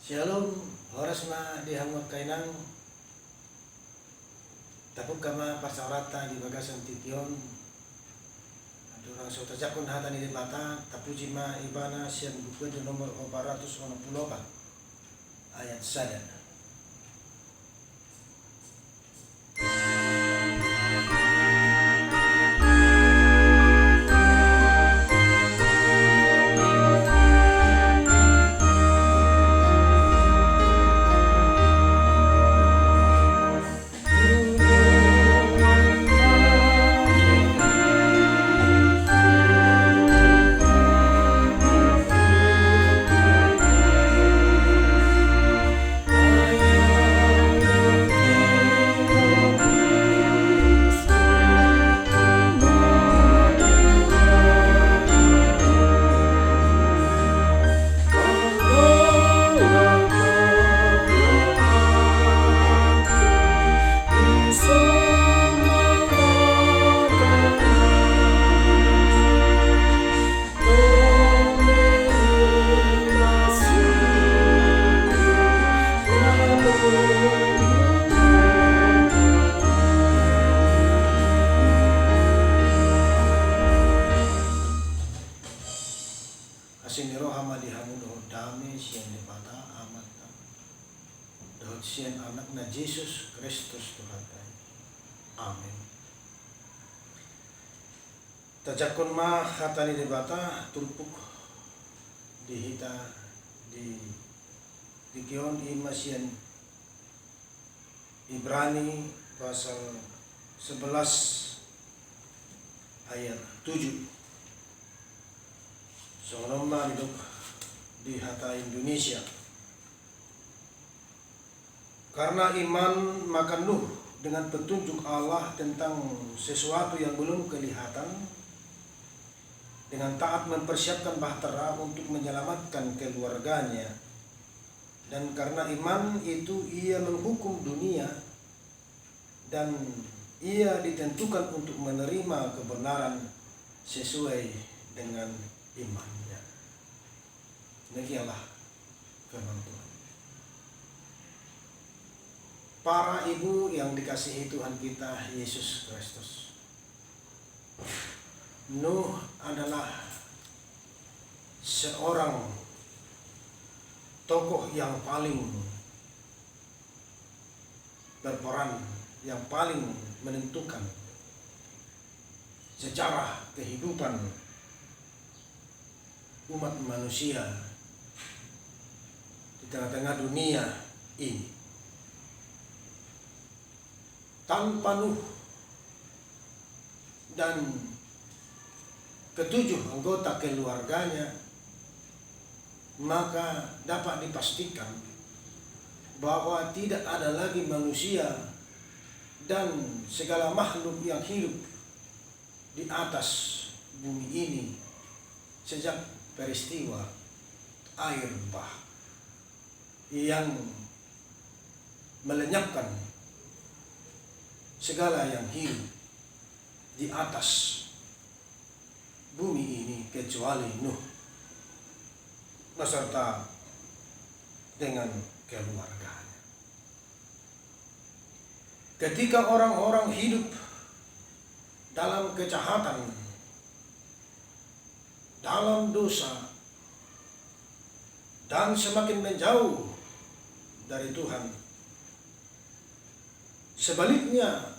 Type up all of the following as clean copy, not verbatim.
Shalom, horas na dihamot kainang tapok kama pasaurata di bagasan tityon adurang so tajakon hata ni bata tapuji ma ibana sian buku di nomor 464 ayat sada. Asiniro hama dihamu dohot dame sian debata amat dohot sian anak na Yesus Kristus Tuhan. Amin. Tajakon ma hatani debata tulpuk dihita di kion ima sian Ibrani pasal 11 ayat 7. Sonoma hidup di hata Indonesia. Karena iman maka Nuh dengan petunjuk Allah tentang sesuatu yang belum kelihatan, dengan taat mempersiapkan bahtera untuk menyelamatkan keluarganya. Dan karena iman itu ia menghukum dunia dan ia ditentukan untuk menerima kebenaran sesuai dengan imannya. Demikianlah firman Tuhan. Para ibu yang dikasihi Tuhan kita Yesus Kristus, Nuh adalah seorang tokoh yang paling berperan, yang paling menentukan sejarah kehidupan umat manusia di tengah-tengah dunia ini. Tanpa Nuh dan ketujuh anggota keluarganya, maka dapat dipastikan bahwa tidak ada lagi manusia dan segala makhluk yang hidup di atas bumi ini sejak peristiwa air bah yang melenyapkan segala yang hidup di atas bumi ini kecuali Nuh beserta dengan keluarganya. Ketika orang-orang hidup dalam kejahatan, dalam dosa, dan semakin menjauh dari Tuhan, sebaliknya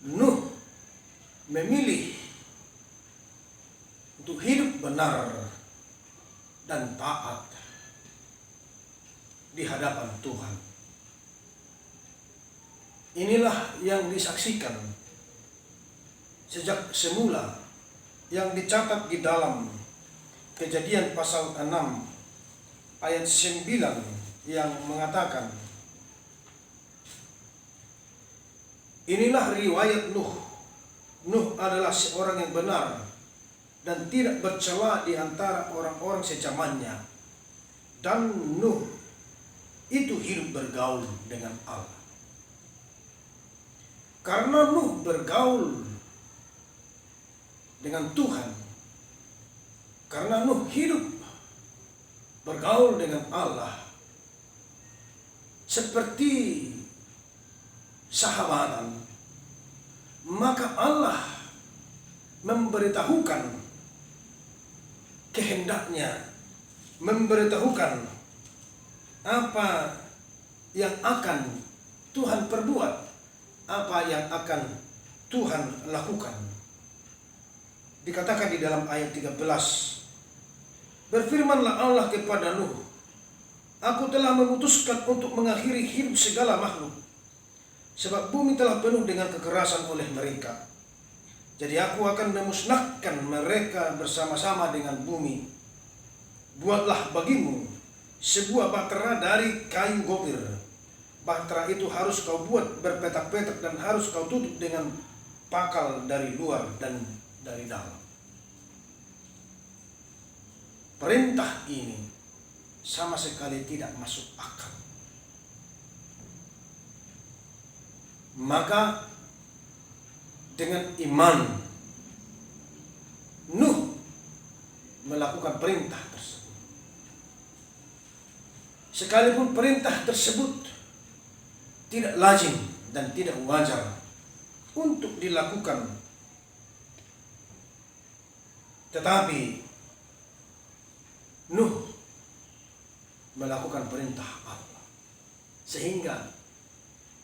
Nuh memilih untuk hidup benar dan taat di hadapan Tuhan. Inilah yang disaksikan sejak semula, yang dicatat di dalam Kejadian pasal 6 ayat 9 yang mengatakan, inilah riwayat Nuh. Nuh adalah seorang yang benar dan tidak bercela di antara orang-orang sezamannya. Dan Nuh itu hidup bergaul dengan Allah. Karena Nuh bergaul dengan Tuhan, karena Nuh hidup bergaul dengan Allah, seperti sahabatan, maka Allah memberitahukan kehendaknya, memberitahukan apa yang akan Tuhan perbuat, apa yang akan Tuhan lakukan. Dikatakan di dalam ayat 13, berfirmanlah Allah kepada Nuh, aku telah memutuskan untuk mengakhiri hidup segala makhluk, sebab bumi telah penuh dengan kekerasan oleh mereka. Jadi aku akan memusnahkan mereka bersama-sama dengan bumi. Buatlah bagimu sebuah bahtera dari kayu gopir. Bahtera itu harus kau buat berpetak-petak dan harus kau tutup dengan pakal dari luar dan dari dalam. Perintah ini sama sekali tidak masuk akal. Maka dengan iman Nuh melakukan perintah tersebut. Sekalipun perintah tersebut tidak lazim dan tidak wajar untuk dilakukan, tetapi Nuh melakukan perintah Allah sehingga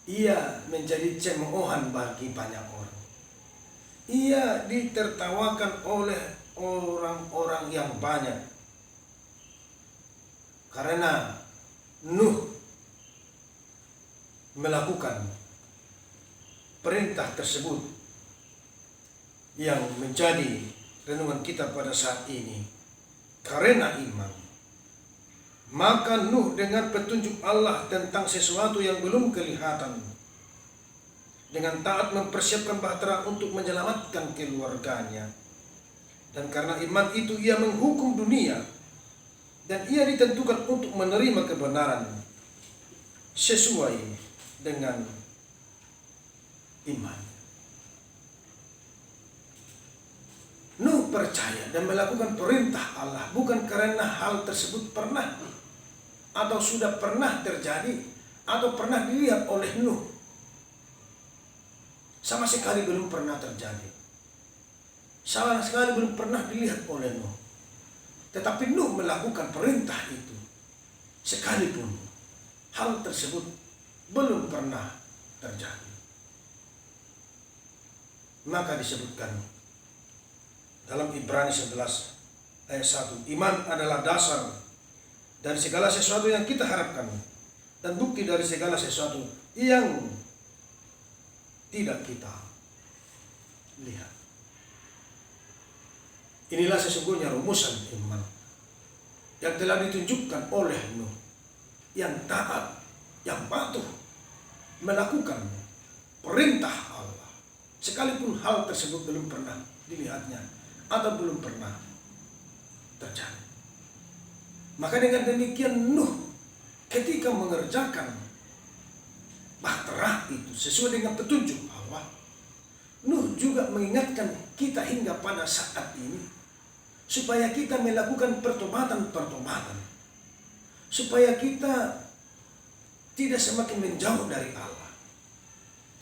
ia menjadi cemoohan bagi banyak orang. Ia ditertawakan oleh orang-orang yang banyak karena Nuh melakukan perintah tersebut yang menjadi renungan kita pada saat ini. Karena iman, maka Nuh dengan petunjuk Allah tentang sesuatu yang belum kelihatan, dengan taat mempersiapkan bahtera untuk menyelamatkan keluarganya. Dan karena iman itu ia menghukum dunia, dan ia ditentukan untuk menerima kebenaran sesuai dengan iman. Nuh percaya dan melakukan perintah Allah bukan karena hal tersebut pernah atau sudah pernah terjadi atau pernah dilihat oleh Nuh. Sama sekali belum pernah terjadi. Sama sekali belum pernah dilihat oleh Nuh. Tetapi Nuh melakukan perintah itu sekalipun hal tersebut belum pernah terjadi. Maka disebutkan dalam Ibrani 11 ayat 1, iman adalah dasar dari segala sesuatu yang kita harapkan dan bukti dari segala sesuatu yang tidak kita lihat. Inilah sesungguhnya rumusan iman yang telah ditunjukkan oleh Nuh, yang taat, yang patuh melakukan perintah Allah sekalipun hal tersebut belum pernah dilihatnya atau belum pernah terjadi. Maka dengan demikian Nuh ketika mengerjakan bahtera itu sesuai dengan petunjuk Allah, Nuh juga mengingatkan kita hingga pada saat ini supaya kita melakukan pertobatan-pertobatan, supaya kita tidak semakin menjauh dari Allah,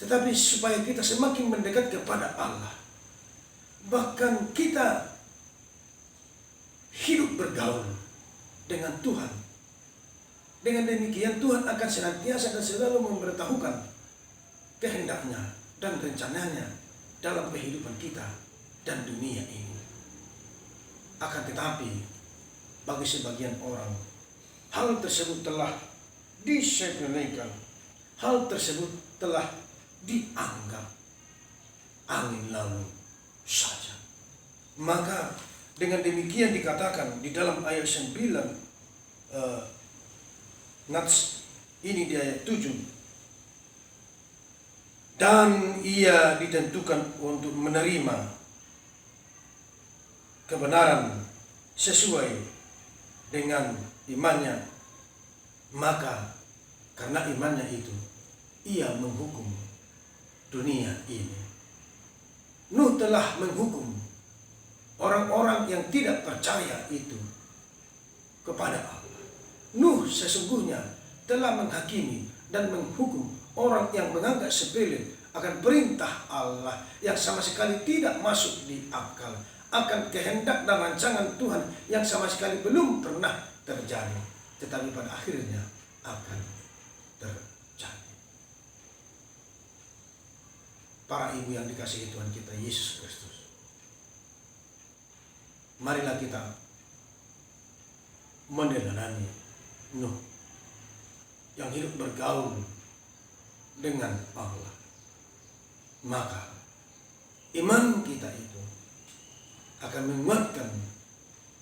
tetapi supaya kita semakin mendekat kepada Allah. Bahkan kita hidup bergaul dengan Tuhan. Dengan demikian Tuhan akan senantiasa dan selalu memberitahukan kehendaknya dan rencananya dalam kehidupan kita dan dunia ini. Akan tetapi bagi sebagian orang hal tersebut telah disepelekan, hal tersebut telah dianggap angin lalu saja. Maka dengan demikian dikatakan di dalam ayat 9 Nats ini di ayat 7, dan ia ditentukan untuk menerima kebenaran sesuai dengan imannya, maka karena imannya itu ia menghukum dunia ini. Nuh telah menghukum orang-orang yang tidak percaya itu kepada Allah. Nuh sesungguhnya telah menghakimi dan menghukum orang yang menganggap sepele akan perintah Allah yang sama sekali tidak masuk di akal, akan kehendak dan rancangan Tuhan yang sama sekali belum pernah terjadi, tetapi pada akhirnya akan terjadi. Para ibu yang dikasihi Tuhan kita Yesus Kristus, marilah kita meneladani Nuh yang hidup bergaul dengan Allah. Maka iman kita itu akan menguatkan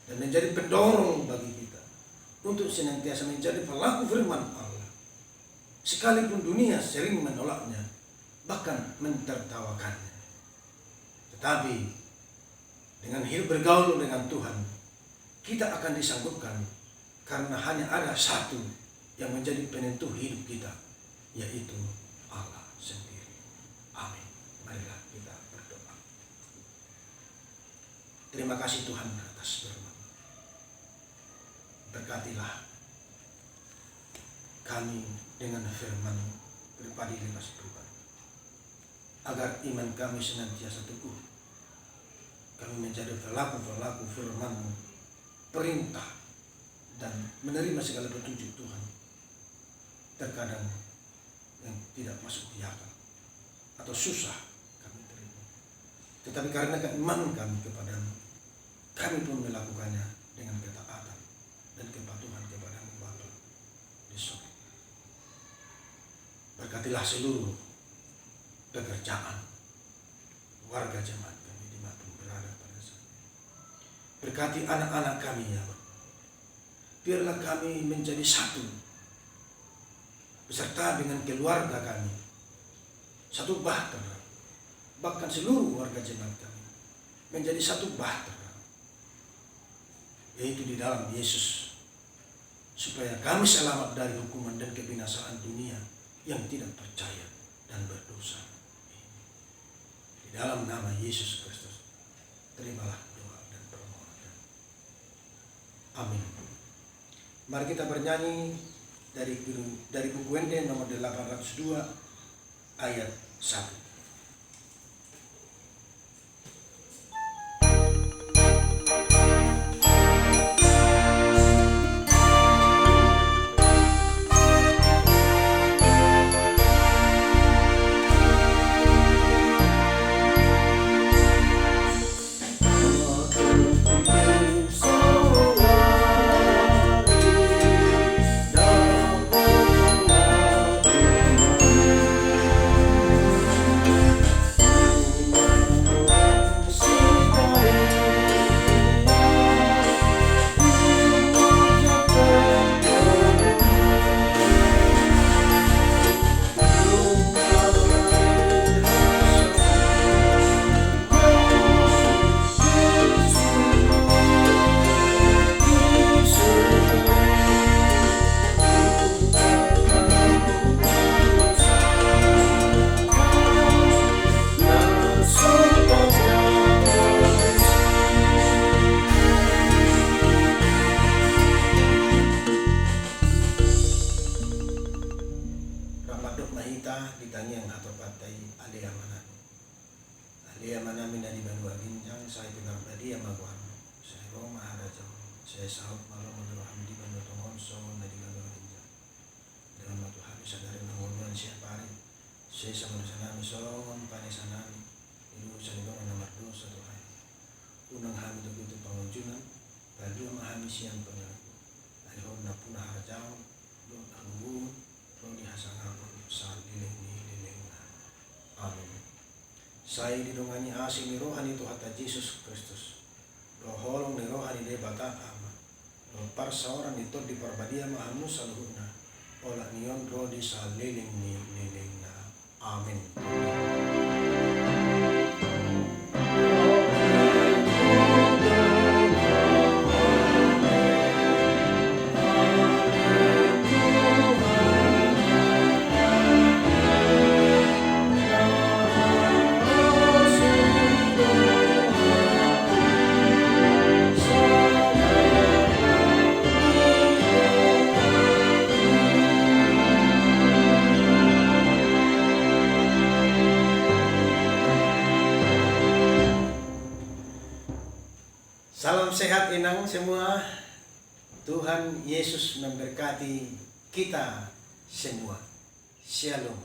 dan menjadi pendorong bagi kita untuk senantiasa menjadi pelaku firman Allah, sekalipun dunia sering menolaknya, bahkan mentertawakannya. Tetapi dengan hidup bergaul dengan Tuhan, kita akan disanggupkan, karena hanya ada satu yang menjadi penentu hidup kita, yaitu Allah sendiri. Amin. Marilah kita berdoa. Terima kasih Tuhan atas firman. Berkatilah kami dengan firman pribadi lepas pribadi, agar iman kami senantiasa teguh. Kami menjadi pelaku-pelaku firman-Mu, perintah, dan menerima segala petunjuk Tuhan. Terkadang yang tidak masuk di akal atau susah kami terima, tetapi karena keimanan kami kepadamu, kami pun melakukannya dengan ketaatan dan kepatuhan kepada-Mu Bapa di surga. Berkatilah seluruh pekerjaan warga jemaat kami dimanapun berada pada saat ini. Berkati anak-anak kami ya Bapa. Biarlah kami menjadi satu beserta dengan keluarga kami, satu bahtera, bahkan seluruh warga jemaat kami menjadi satu bahtera, yaitu di dalam Yesus, supaya kami selamat dari hukuman dan kebinasaan dunia yang tidak percaya dan berdosa. Di dalam nama Yesus Kristus, terimalah doa dan permohonan. Amin. Mari kita bernyanyi dari buku Wende nomor 802 ayat 1. Alia manami dari Bandua Ginjang, saya dengar Badia Maguan, saya Roma Haraja, saya Saud Malam Malu Hamdi Bandua Tongonso, dari Bandua Ginjang. Dengan matu habis sadari mengunuan siapari, saya sama sanami songon panesanami, ilu sanidong nomor 2 satu hari. Unang hami itu pengunjunan, berdua mahami siang pengaku. Alihon na punah harjau, lo anggun, lo dihasangapun saat dileng. Amin. Saya didongani asing ni rohani Tuhan Yesus Kristus. Roholong ni rohani de bata ama. Lo parsaoran itu di perbadia mahamu saluhuna. Ola nion ro di saliling ni lilingna. Amin. Salam sehat inang semua. Tuhan Yesus memberkati kita semua. Shalom.